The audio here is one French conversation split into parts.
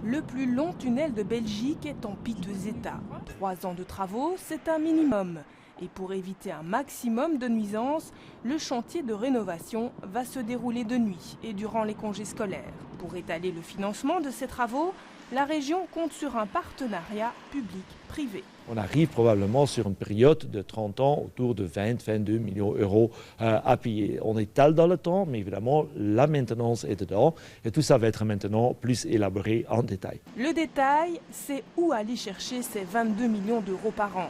Le plus long tunnel de Belgique est en piteux état. 3 ans de travaux, c'est un minimum. Et pour éviter un maximum de nuisances, le chantier de rénovation va se dérouler de nuit et durant les congés scolaires. Pour étaler le financement de ces travaux, la région compte sur un partenariat public-privé. On arrive probablement sur une période de 30 ans autour de 20-22 millions d'euros à payer. On étale dans le temps, mais évidemment, la maintenance est dedans. Et tout ça va être maintenant plus élaboré en détail. Le détail, c'est où aller chercher ces 22 millions d'euros par an.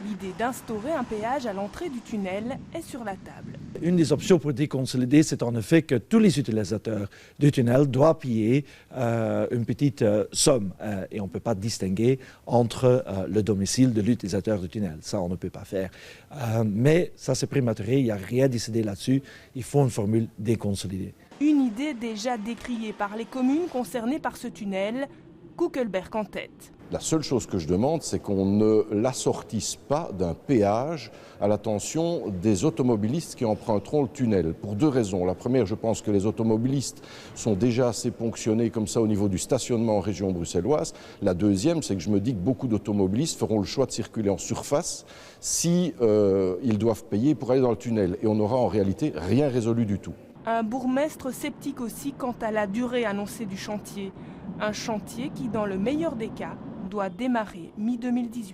L'idée d'instaurer un péage à l'entrée du tunnel est sur la table. Une des options pour déconsolider, c'est en effet que tous les utilisateurs du tunnel doivent payer une petite somme. Et on ne peut pas distinguer entre le domicile de l'utilisateur du tunnel. Ça, on ne peut pas faire. Mais ça, c'est prématuré, il n'y a rien décidé là-dessus. Il faut une formule déconsolidée. Une idée déjà décriée par les communes concernées par ce tunnel, Koekelberg en tête. La seule chose que je demande, c'est qu'on ne l'assortisse pas d'un péage à l'attention des automobilistes qui emprunteront le tunnel. Pour 2 raisons. La première, je pense que les automobilistes sont déjà assez ponctionnés comme ça au niveau du stationnement en région bruxelloise. La deuxième, c'est que je me dis que beaucoup d'automobilistes feront le choix de circuler en surface si ils doivent payer pour aller dans le tunnel. Et on n'aura en réalité rien résolu du tout. Un bourgmestre sceptique aussi quant à la durée annoncée du chantier. Un chantier qui, dans le meilleur des cas, doit démarrer mi-2018.